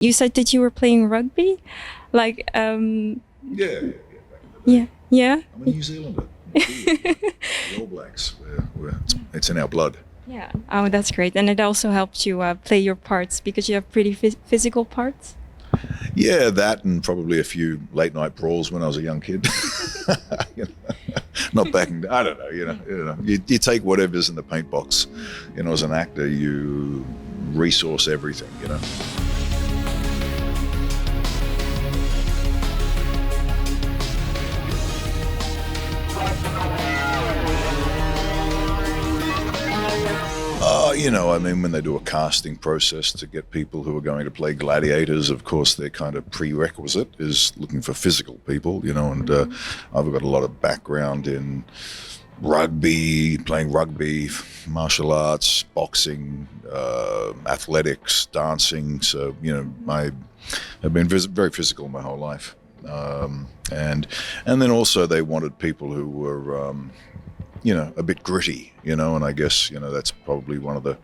You said that you were playing rugby? Like, Yeah. yeah? I'm a New Zealander. The All Blacks. It's in our blood. Yeah. Oh, that's great. And it also helped you play your parts because you have pretty physical parts? Yeah, that and probably a few late night brawls when I was a young kid. You know, not backing down. I don't know. You take whatever's in the paint box. As an actor, you resource everything. When they do a casting process to get people who are going to play gladiators, of course, their kind of prerequisite is looking for physical people, and I've got a lot of background in rugby, playing rugby, martial arts, boxing, athletics, dancing. So, I have been very physical my whole life. And then also they wanted people who were, a bit gritty, and I guess, that's probably one of the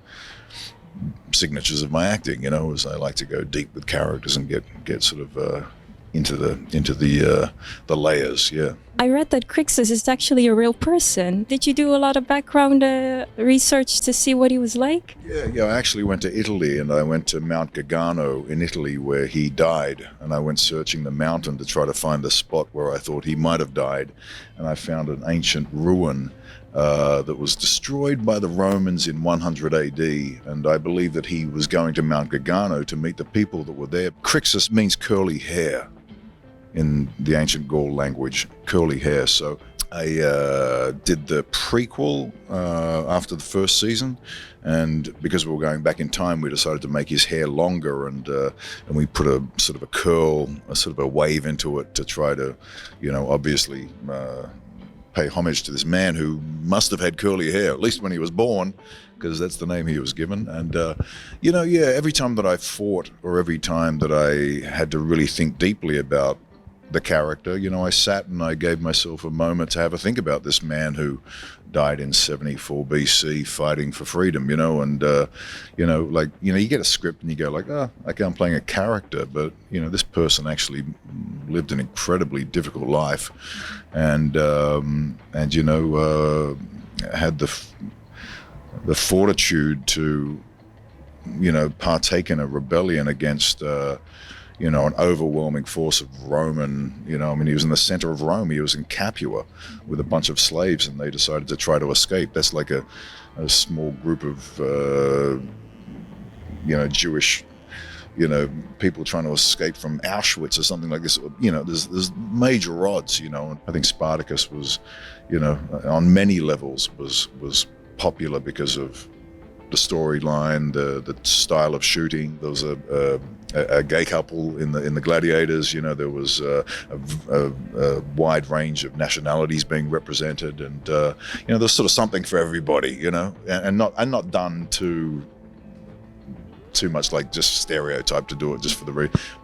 signatures of my acting, is I like to go deep with characters and get sort of into the layers. Yeah. I read that Crixus is actually a real person. Did you do a lot of background research to see what he was like? Yeah. I actually went to Italy, and I went to Mount Gargano in Italy where he died, and I went searching the mountain to try to find the spot where I thought he might have died, and I found an ancient ruin that was destroyed by the Romans in 100 AD, and I believe that he was going to Mount Gargano to meet the people that were there. Crixus means curly hair in the ancient Gaul language, curly hair. So I did the prequel after the first season, and because we were going back in time, we decided to make his hair longer, and we put a sort of a curl, a sort of a wave into it to try to, obviously pay homage to this man who must have had curly hair, at least when he was born, because that's the name he was given. And, every time that I fought, or every time that I had to really think deeply about the character, I sat and I gave myself a moment to have a think about this man who died in 74 BC fighting for freedom, and, you get a script and you go like, okay, I'm playing a character, but, this person actually lived an incredibly difficult life and had the fortitude to, partake in a rebellion against, an overwhelming force of Roman, he was in the center of Rome. He was in Capua with a bunch of slaves, and they decided to try to escape. That's like a small group of, Jewish, people trying to escape from Auschwitz or something like this. There's major odds, I think Spartacus was, on many levels was popular because of the storyline, the style of shooting. There was a gay couple in the Gladiators. There was a wide range of nationalities being represented, and there's sort of something for everybody. And not done too much like just stereotype to do it just for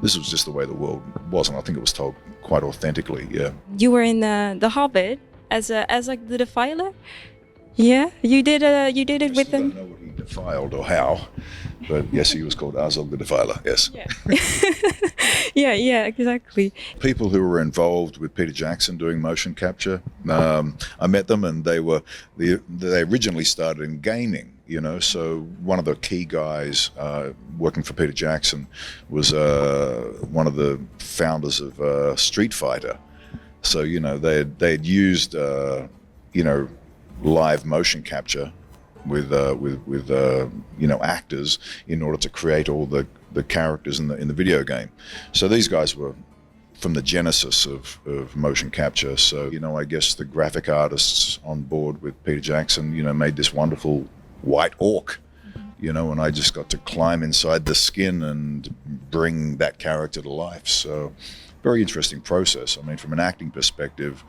this was just the way the world was, and I think it was told quite authentically. Yeah. You were in the Hobbit as Azog the Defiler. Yeah, you did it with him. I don't know what he defiled or how, but yes, he was called Azog the Defiler. Yes. Yeah. yeah, exactly. People who were involved with Peter Jackson doing motion capture, I met them, and they originally started in gaming. So one of the key guys working for Peter Jackson was one of the founders of Street Fighter. So they had used live motion capture with actors in order to create all the characters in the video game. So these guys were from the genesis of motion capture. So I guess the graphic artists on board with Peter Jackson made this wonderful white orc, and I just got to climb inside the skin and bring that character to life. So very interesting process. From an acting perspective,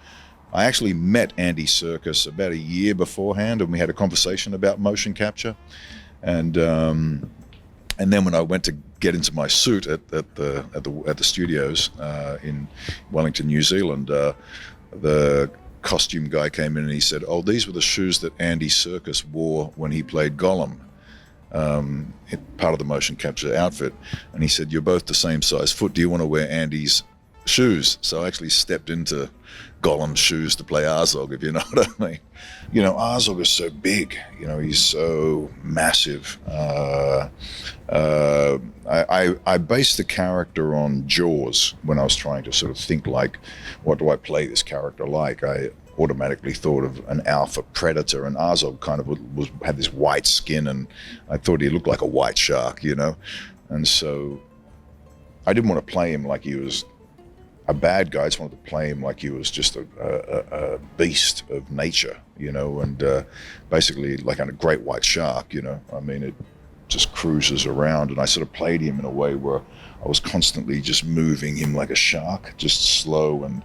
I actually met Andy Serkis about a year beforehand, and we had a conversation about motion capture. And then when I went to get into my suit at the studios in Wellington, New Zealand, the costume guy came in and he said, "Oh, these were the shoes that Andy Serkis wore when he played Gollum." part of the motion capture outfit, and he said, "You're both the same size foot. Do you want to wear Andy's shoes?" So I actually stepped into Gollum's shoes to play Azog, if you know what I mean. You know, Azog is so big. You know, he's so massive. I based the character on Jaws when I was trying to sort of think like, what do I play this character like? I automatically thought of an alpha predator, and Azog kind of had this white skin, and I thought he looked like a white shark, you know. And so I didn't want to play him like he was a bad guy. I just wanted to play him like he was just a beast of nature, you know, and basically like a great white shark, you know. I mean, it just cruises around, and I sort of played him in a way where I was constantly just moving him like a shark, just slow and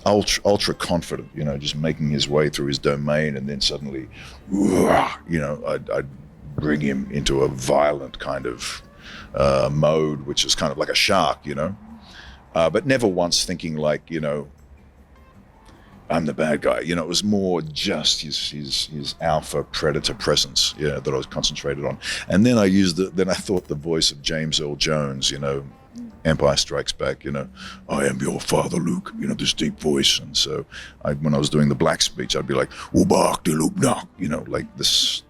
ultra confident, you know, just making his way through his domain, and then suddenly, you know, I'd bring him into a violent kind of mode, which is kind of like a shark, you know. But never once thinking like, you know, I'm the bad guy. You know, it was more just his alpha predator presence, yeah, that I was concentrated on. And then I thought the voice of James Earl Jones, you know, Empire Strikes Back, you know, "I am your father, Luke," you know, this deep voice. And so when I was doing the black speech, I'd be like, "Ubak de Luke knock," you know, like this.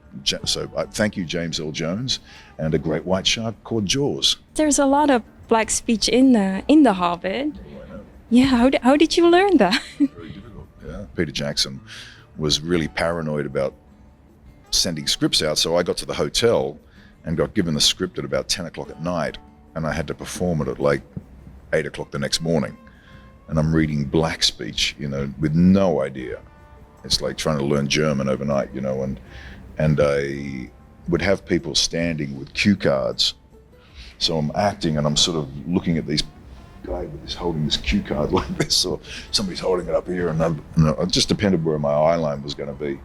So thank you, James Earl Jones, and a great white shark called Jaws. There's a lot of black speech in the Hobbit. Yeah, how did you learn that? Very difficult. Yeah, Peter Jackson was really paranoid about sending scripts out, so I got to the hotel and got given the script at about 10 o'clock at night, and I had to perform it at like 8 o'clock the next morning. And I'm reading black speech, you know, with no idea. It's like trying to learn German overnight, you know, and I would have people standing with cue cards. So I'm acting and I'm sort of looking at these guy with this holding this cue card like this, or somebody's holding it up here, and it just depended where my eye line was going to be,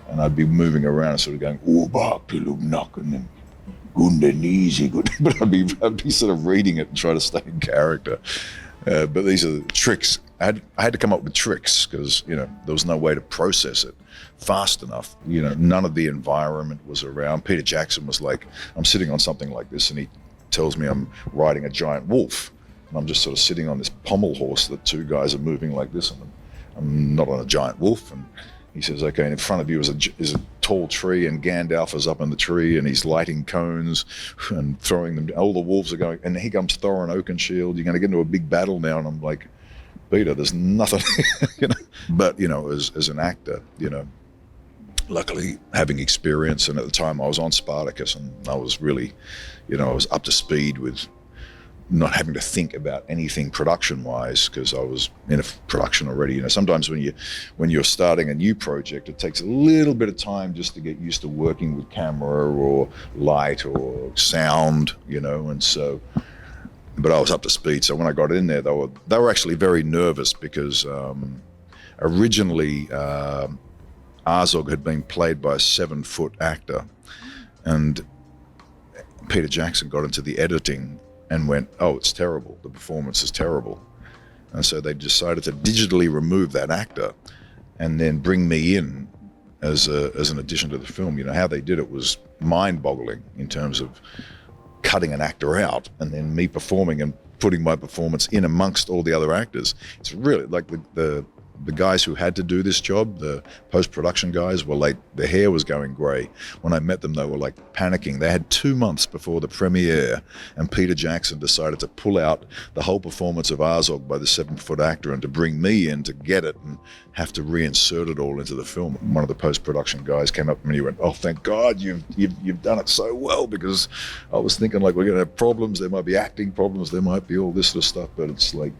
and I'd be moving around and sort of going, "Oh, back to look knock," and then "Good easy, good," but I'd be sort of reading it and try to stay in character. But these are the tricks. I had to come up with tricks because, you know, there was no way to process it fast enough. You know, none of the environment was around. Peter Jackson was like, I'm sitting on something like this, and he tells me I'm riding a giant wolf, and I'm just sort of sitting on this pommel horse that two guys are moving like this, and I'm not on a giant wolf. And he says, "Okay, and in front of you is a tall tree, and Gandalf is up in the tree, and he's lighting cones and throwing them. All the wolves are going, and here comes Thorin Oakenshield. You're going to get into a big battle now." And I'm like, "Peter, there's nothing," you know. But, you know, as an actor, you know, luckily having experience, and at the time I was on Spartacus, and I was really, you know, I was up to speed with not having to think about anything production-wise because I was in a production already. You know, sometimes when you're starting a new project, it takes a little bit of time just to get used to working with camera or light or sound, you know, and so. But I was up to speed, so when I got in there, they were actually very nervous because originally Azog had been played by a 7-foot actor, and Peter Jackson got into the editing and went, "Oh, it's terrible. The performance is terrible." And so they decided to digitally remove that actor and then bring me in as an addition to the film. You know, how they did it was mind-boggling in terms of cutting an actor out and then me performing and putting my performance in amongst all the other actors. It's really like the guys who had to do this job, the post-production guys, were like, their hair was going grey. When I met them, they were like panicking. They had 2 months before the premiere, and Peter Jackson decided to pull out the whole performance of Azog by the 7-foot actor and to bring me in to get it and have to reinsert it all into the film. One of the post-production guys came up to me and he went, "Oh, thank God you've done it so well," because I was thinking like, we're going to have problems. There might be acting problems. There might be all this sort of stuff, but it's like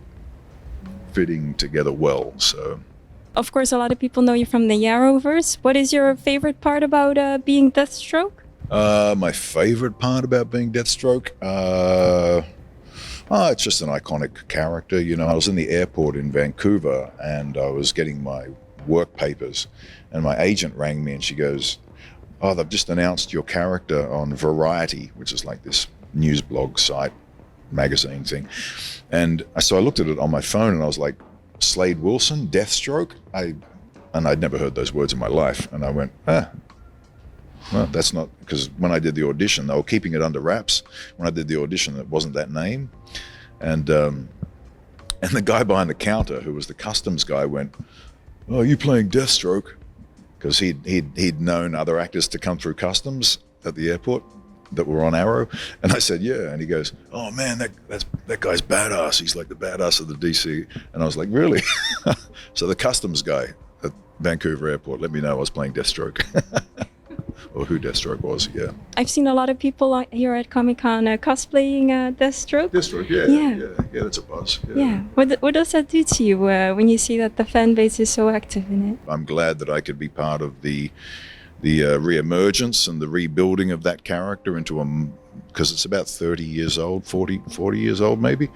fitting together well. So, of course, a lot of people know you from the Jaarbeurs. What is your favorite part about being Deathstroke? My favorite part about being Deathstroke? It's just an iconic character. You know, I was in the airport in Vancouver and I was getting my work papers, and my agent rang me and she goes, "Oh, they've just announced your character on Variety," which is like this news blog site, magazine thing. And so I looked at it on my phone and I was like, "Slade Wilson, Deathstroke?" And I'd never heard those words in my life. And I went, well, that's not, because when I did the audition, they were keeping it under wraps. When I did the audition, it wasn't that name. And the guy behind the counter, who was the customs guy, went, "Oh, are you playing Deathstroke?" Because he'd known other actors to come through customs at the airport that were on Arrow. And I said, "Yeah." And he goes, "Oh man, that guy's badass. He's like the badass of the DC." And I was like, "Really?" So the customs guy at Vancouver Airport let me know I was playing Deathstroke. Or who Deathstroke was, yeah. I've seen a lot of people here at Comic-Con cosplaying Deathstroke. Deathstroke, yeah, that's a buzz. Yeah. What does that do to you when you see that the fan base is so active in it? I'm glad that I could be part of the re-emergence and the rebuilding of that character into because it's about 30 years old, 40 years old maybe.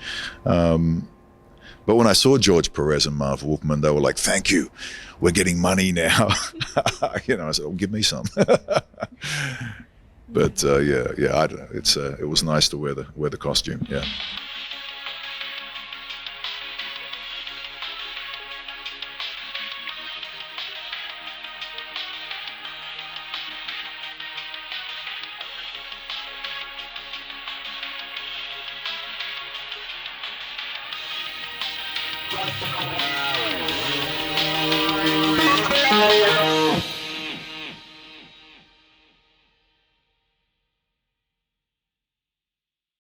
But when I saw George Perez and Marv Wolfman, they were like, "Thank you, we're getting money now." I said, "Oh, give me some." But I don't know. It was nice to wear the costume. Yeah.